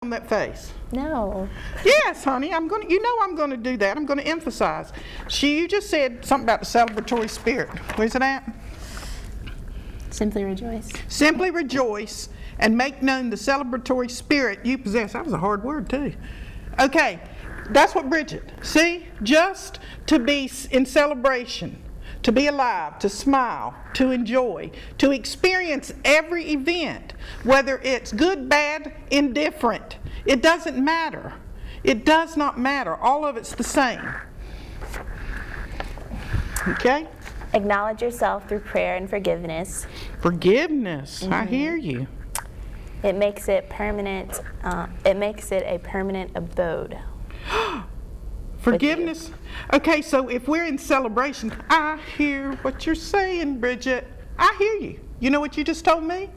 on that face? No. Yes, honey, I'm going to do that. I'm going to emphasize. You just said something about the celebratory spirit. Where's it at? Simply rejoice. Simply rejoice and make known the celebratory spirit you possess. That was a hard word too. Okay, that's what Bridget. See, just to be in celebration, to be alive, to smile, to enjoy, to experience every event, whether it's good, bad, indifferent. It doesn't matter. It does not matter. All of it's the same. Okay? Acknowledge yourself through prayer and forgiveness. Forgiveness. I hear you. It makes it permanent. It makes it a permanent abode. Forgiveness? Okay, so if we're in celebration, I hear what you're saying, Bridget. I hear you. You know what you just told me?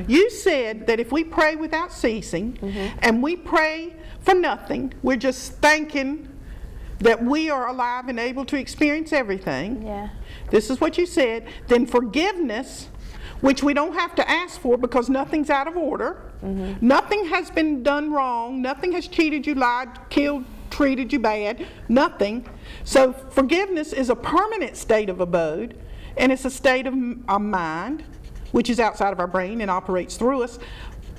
You said that if we pray without ceasing and we pray for nothing, we're just thanking that we are alive and able to experience everything. Yeah. This is what you said. Then forgiveness, which we don't have to ask for because nothing's out of order. Nothing has been done wrong. Nothing has cheated you, lied, killed, treated you bad. Nothing. So forgiveness is a permanent state of abode, and it's a state of our mind, which is outside of our brain and operates through us.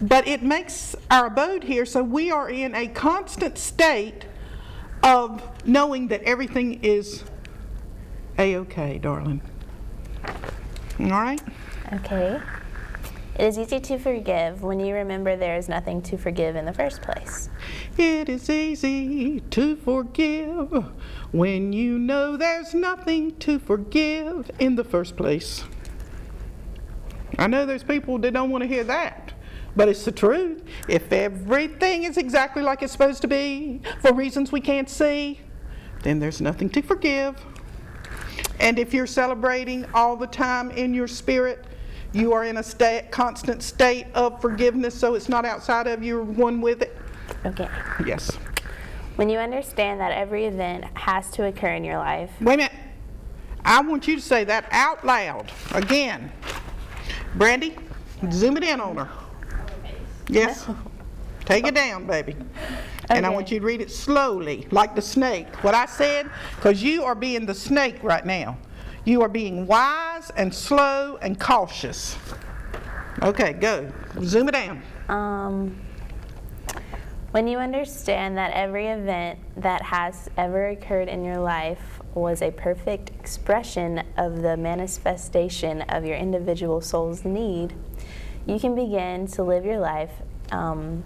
But it makes our abode here so we are in a constant state of knowing that everything is A-okay, darling. All right? Okay. It is easy to forgive when you remember there is nothing to forgive in the first place. It is easy to forgive when you know there's nothing to forgive in the first place. I know there's people that don't want to hear that, but it's the truth. If everything is exactly like it's supposed to be for reasons we can't see, then there's nothing to forgive. And if you're celebrating all the time in your spirit, you are in a constant state of forgiveness, so it's not outside of you, you're one with it. Okay. Yes. When you understand that every event has to occur in your life. Wait a minute. I want you to say that out loud again. Brandy, zoom it in on her. Yes. Take it down, baby. And I want you to read it slowly, like the snake. What I said, because you are being the snake right now. You are being wise and slow and cautious. Okay, go. Zoom it down. When you understand that every event that has ever occurred in your life was a perfect expression of the manifestation of your individual soul's need, you can begin to live your life from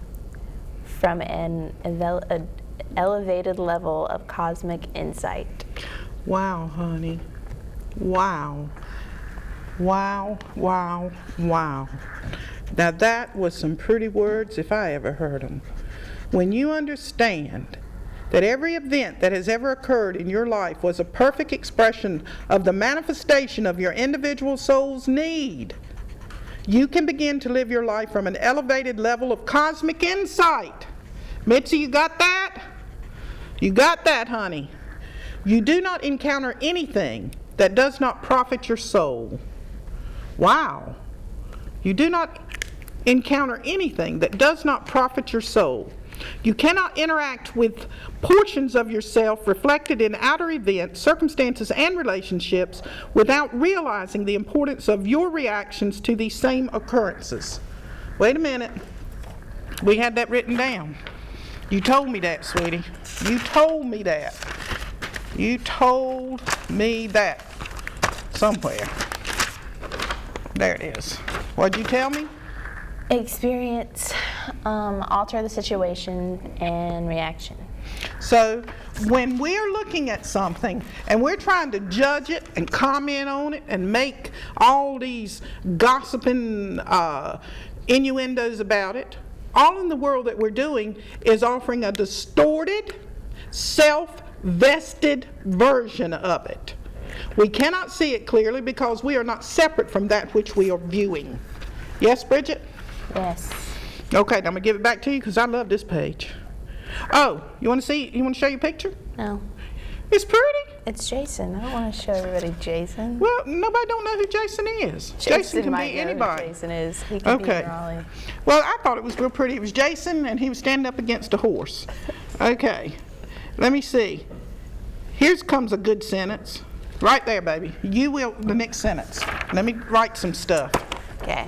an elevated level of cosmic insight. Wow, honey. Wow. Wow, wow, wow. Now that was some pretty words if I ever heard them. When you understand that every event that has ever occurred in your life was a perfect expression of the manifestation of your individual soul's need, you can begin to live your life from an elevated level of cosmic insight. Mitzi, you got that? You got that, honey. You do not encounter anything that does not profit your soul. Wow. You do not encounter anything that does not profit your soul. You cannot interact with portions of yourself reflected in outer events, circumstances, and relationships without realizing the importance of your reactions to these same occurrences. Wait a minute. We had that written down. You told me that, sweetie. You told me that. You told me that somewhere. There it is. What'd you tell me? Experience, alter the situation and reaction. So when we're looking at something and we're trying to judge it and comment on it and make all these gossiping innuendos about it, all in the world that we're doing is offering a distorted, self-vested version of it. We cannot see it clearly because we are not separate from that which we are viewing. Yes, Bridget? Yes. Okay, now I'm going to give it back to you because I love this page. Oh, you want to show your picture? No. It's pretty. It's Jason. I don't want to show everybody Jason. Well, nobody don't know who Jason is. Jason can might be know who anybody. Jason is. He could be in Raleigh. Well, I thought it was real pretty. It was Jason, and he was standing up against a horse. Okay. Let me see. Here comes a good sentence. Right there, baby. You will, the next sentence. Let me write some stuff. Okay.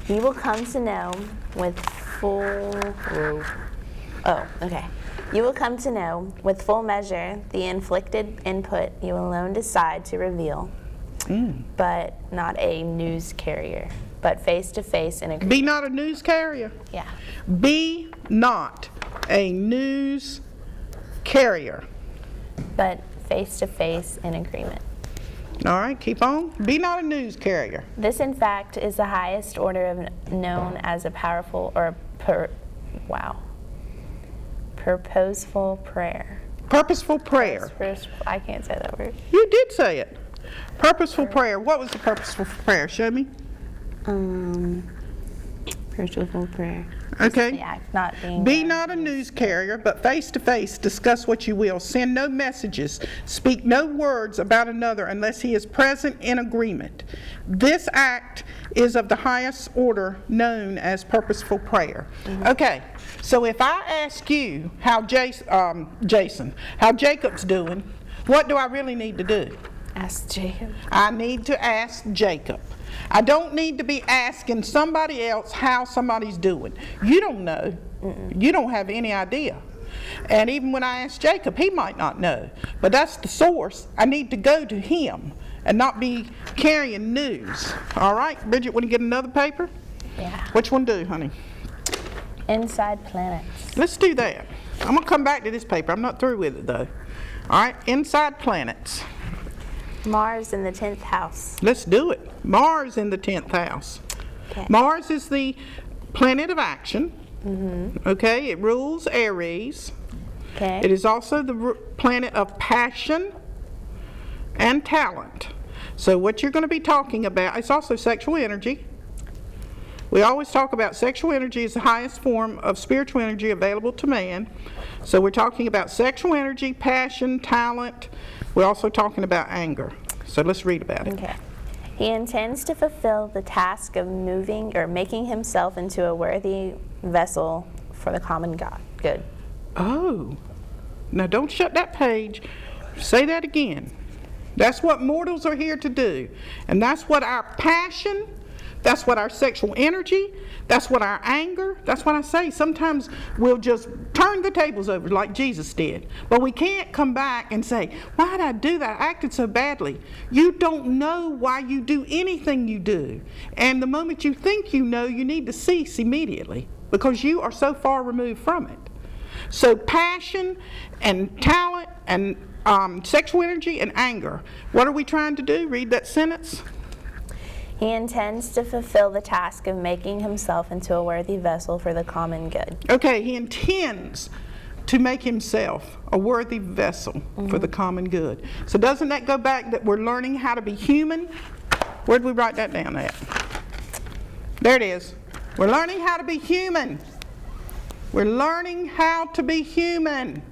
You will come to know with full... Oh, okay. You will come to know with full measure the inflicted input you alone decide to reveal, but not a news carrier, but face-to-face in agreement. Be not a news carrier. Yeah. Be not a news carrier. But face-to-face in agreement. All right, keep on. Be not a news carrier. This, in fact, is the highest order of known as a powerful or purposeful prayer. Purposeful prayer. I can't say that word. You did say it. Purposeful prayer. What was the purposeful prayer? Show me. Purposeful prayer. Okay. The act not being Be not a news carrier, but face to face discuss what you will. Send no messages. Speak no words about another unless he is present in agreement. This act is of the highest order known as purposeful prayer. Okay, so if I ask you how Jason, how Jacob's doing, what do I really need to do? Ask Jacob. I need to ask Jacob. I don't need to be asking somebody else how somebody's doing. You don't know. You don't have any idea. And even when I ask Jacob, he might not know. But that's the source. I need to go to him and not be carrying news. All right, Bridget, want to get another paper? Yeah. Which one do, honey? Inside planets. Let's do that. I'm going to come back to this paper. I'm not through with it, though. All right, inside planets. Mars in the 10th house. Let's do it. Mars in the 10th house. Okay. Mars is the planet of action. Okay, it rules Aries. Okay. It is also the planet of passion and talent. So what you're going to be talking about, it's also sexual energy. We always talk about sexual energy as the highest form of spiritual energy available to man. So we're talking about sexual energy, passion, talent. We're also talking about anger. So let's read about it. Okay. He intends to fulfill the task of moving or making himself into a worthy vessel for the common good. Oh, now don't shut that page. Say that again. That's what mortals are here to do. And that's what our passion, that's what our sexual energy, that's what our anger, that's what I say. Sometimes we'll just turn the tables over like Jesus did. But we can't come back and say, why did I do that? I acted so badly. You don't know why you do anything you do. And the moment you think you know, you need to cease immediately because you are so far removed from it. So passion and talent and sexual energy and anger. What are we trying to do? Read that sentence. He intends to fulfill the task of making himself into a worthy vessel for the common good. Okay, he intends to make himself a worthy vessel for the common good. So doesn't that go back that we're learning how to be human? Where'd we write that down at? There it is. We're learning how to be human. We're learning how to be human.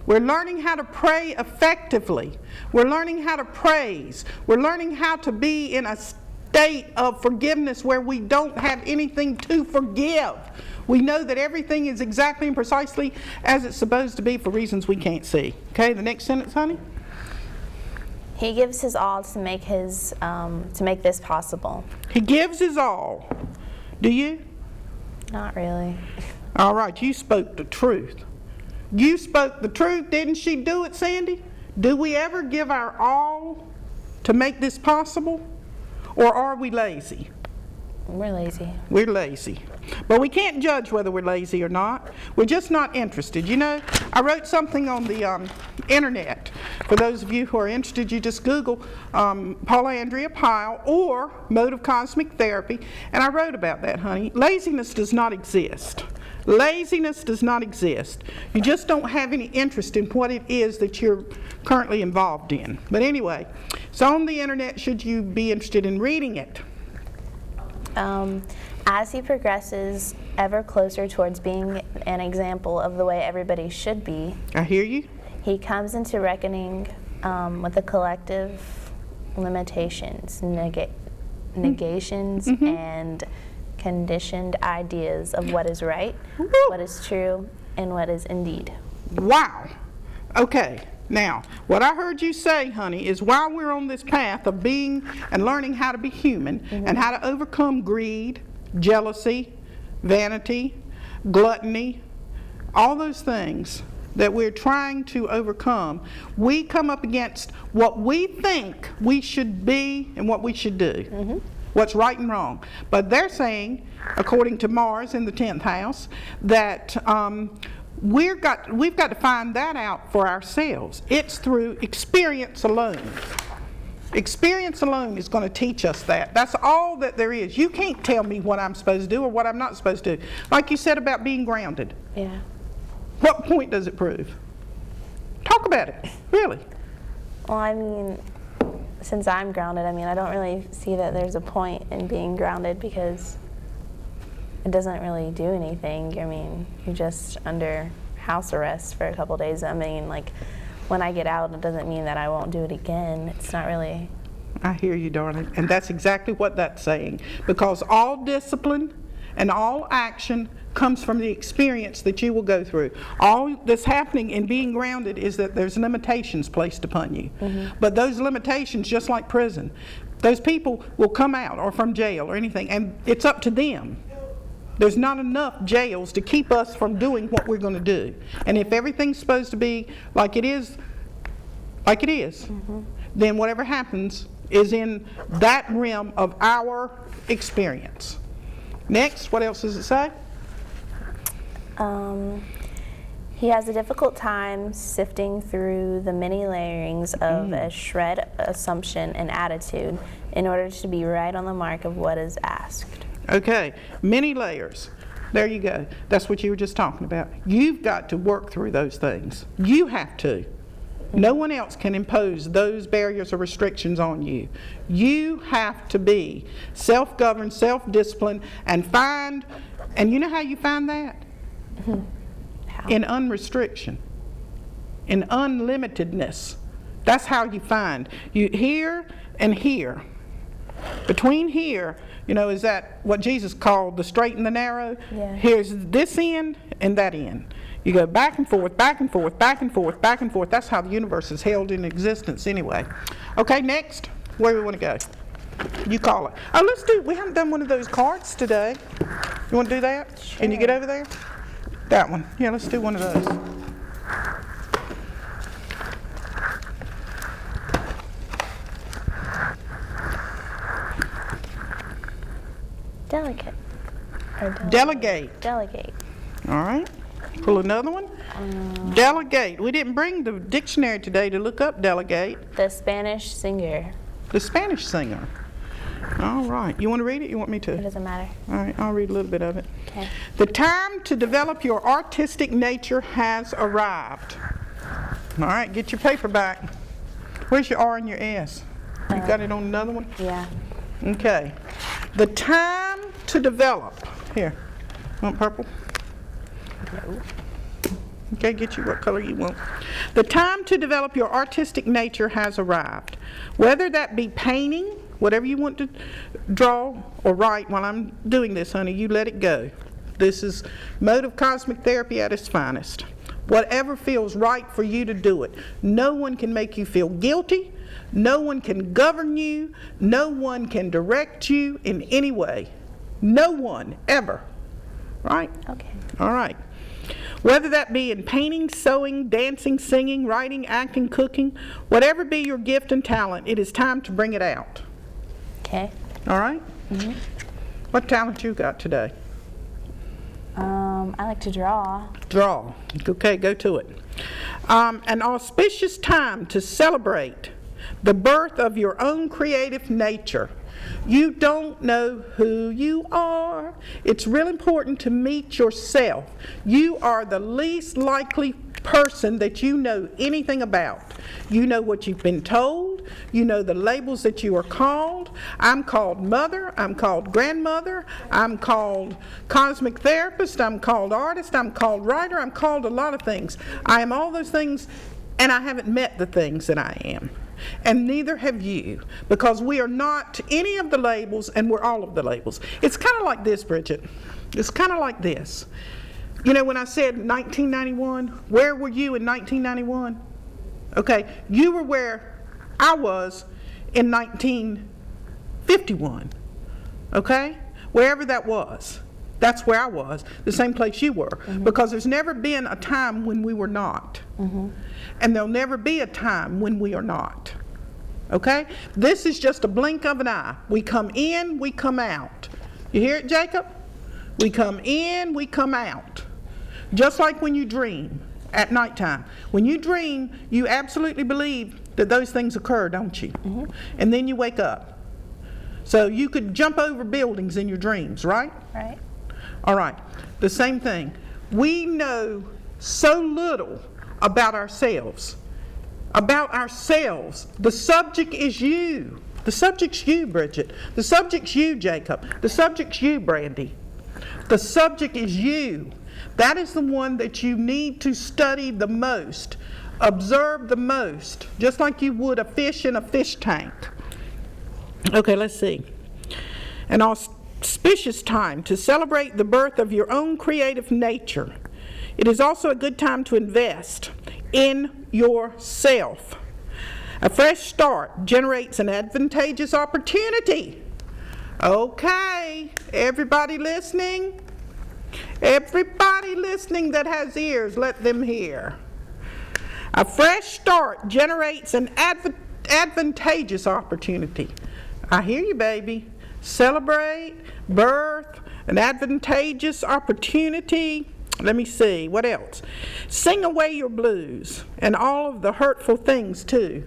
We're learning how to pray effectively. We're learning how to praise. We're learning how to be in a state of forgiveness where we don't have anything to forgive. We know that everything is exactly and precisely as it's supposed to be for reasons we can't see. Okay, the next sentence, honey. He gives his all to make this possible. He gives his all. Do you? Not really. All right, you spoke the truth. You spoke the truth. Didn't she do it, Sandy? Do we ever give our all to make this possible? Or are we lazy? We're lazy. We're lazy. But we can't judge whether we're lazy or not. We're just not interested. You know, I wrote something on the internet. For those of you who are interested, you just Google Paula Andrea Pyle or Mode of Cosmic Therapy. And I wrote about that, honey. Laziness does not exist. Laziness does not exist. You just don't have any interest in what it is that you're currently involved in. But anyway, it's on the internet should you be interested in reading it. As he progresses ever closer towards being an example of the way everybody should be, I hear you. he comes into reckoning with the collective limitations, negations, and conditioned ideas of what is right, what is true, and what is indeed. Wow. Okay. Now, what I heard you say, honey, is while we're on this path of being and learning how to be human and how to overcome greed, jealousy, vanity, gluttony, all those things that we're trying to overcome, we come up against what we think we should be and what we should do. What's right and wrong. But they're saying, according to Mars in the 10th house, that we've got to find that out for ourselves. It's through experience alone. Experience alone is going to teach us that. That's all that there is. You can't tell me what I'm supposed to do or what I'm not supposed to do. Like you said about being grounded. Yeah. What point does it prove? Talk about it, really. Well, I mean, since I'm grounded, I mean, I don't really see that there's a point in being grounded because it doesn't really do anything. I mean, you're just under house arrest for a couple days. I mean, like, when I get out, it doesn't mean that I won't do it again. It's not really... I hear you, darling. And that's exactly what that's saying. Because all discipline and all action comes from the experience that you will go through. All that's happening in being grounded is that there's limitations placed upon you. But those limitations, just like prison, those people will come out or from jail or anything, and it's up to them. There's not enough jails to keep us from doing what we're going to do. And if everything's supposed to be like it is, then whatever happens is in that realm of our experience. Next, what else does it say? He has a difficult time sifting through the many layerings of a shred assumption and attitude in order to be right on the mark of what is asked. Okay, many layers. There you go. That's what you were just talking about. You've got to work through those things. You have to. No one else can impose those barriers or restrictions on you. You have to be self-governed, self-disciplined, and you know how you find that? How? In unrestriction, in unlimitedness. That's how you find. You here and here. Between here, is that what Jesus called the straight and the narrow? Yeah. Here's this end and that end. You go back and forth, back and forth, back and forth, back and forth. That's how the universe is held in existence anyway. Okay, next, where do we want to go? You call it. Oh, we haven't done one of those cards today. You want to do that? Sure. Can you get over there? That one. Yeah, let's do one of those. Delicate. Or Delegate. Delegate. All right. Pull another one. Delegate. We didn't bring the dictionary today to look up delegate. The Spanish singer. The Spanish singer. All right. You want to read it? You want me to? It doesn't matter. All right. I'll read a little bit of it. Okay. The time to develop your artistic nature has arrived. All right. Get your paper back. Where's your R and your S? You got it on another one? Yeah. Okay. The time to develop. Here. Want purple? No. Okay, get you what color you want. The time to develop your artistic nature has arrived. Whether that be painting, whatever you want to draw or write while I'm doing this, honey, you let it go. This is mode of cosmic therapy at its finest. Whatever feels right for you to do it. No one can make you feel guilty. No one can govern you. No one can direct you in any way. No one, ever. Right? Okay. All right. Whether that be in painting, sewing, dancing, singing, writing, acting, cooking, whatever be your gift and talent, it is time to bring it out. Okay. All right? What talent you got today? I like to draw. Draw. Okay, go to it. An auspicious time to celebrate the birth of your own creative nature. You don't know who you are. It's real important to meet yourself. You are the least likely person that you know anything about. You know what you've been told. You know the labels that you are called. I'm called mother. I'm called grandmother. I'm called cosmic therapist. I'm called artist. I'm called writer. I'm called a lot of things. I am all those things And I haven't met the things that I am. And neither have you, because we are not any of the labels, and we're all of the labels. It's kind of like this, Bridget. It's kind of like this. You know, when I said 1991, where were you in 1991? Okay, you were where I was in 1951. Okay? Wherever that was. That's where I was, the same place you were. Because there's never been a time when we were not. And there'll never be a time when we are not. Okay? This is just a blink of an eye. We come in, we come out. You hear it, Jacob? We come in, we come out. Just like when you dream at nighttime. When you dream, you absolutely believe that those things occur, don't you? And then you wake up. So you could jump over buildings in your dreams, right? Right. All right, the same thing. We know so little about ourselves. About ourselves. The subject is you. The subject's you, Bridget. The subject's you, Jacob. The subject's you, Brandy. The subject is you. That is the one that you need to study the most, observe the most, just like you would a fish in a fish tank. Okay, let's see. An auspicious time to celebrate the birth of your own creative nature. It is also a good time to invest in yourself. A fresh start generates an advantageous opportunity. Okay, everybody listening? Everybody listening that has ears, let them hear. A fresh start generates an advantageous opportunity. I hear you, baby. Celebrate, birth, an advantageous opportunity. Let me see, what else? Sing away your blues and all of the hurtful things too.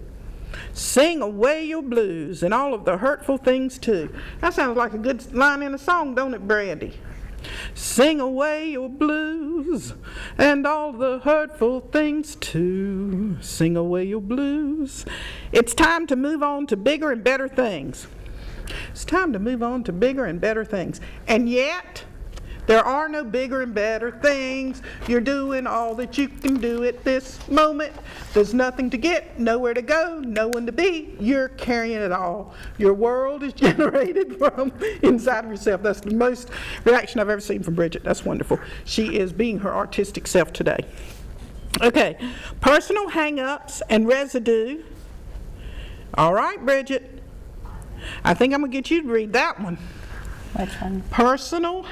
Sing away your blues and all of the hurtful things too. That sounds like a good line in a song, don't it, Brandy? Sing away your blues and all the hurtful things too. Sing away your blues. It's time to move on to bigger and better things. It's time to move on to bigger and better things. And yet, there are no bigger and better things. You're doing all that you can do at this moment. There's nothing to get, nowhere to go, no one to be. You're carrying it all. Your world is generated from inside of yourself. That's the most reaction I've ever seen from Bridget. That's wonderful. She is being her artistic self today. Okay, personal hang-ups and residue. All right, Bridget. I think I'm going to get you to read that one. Which one? Personal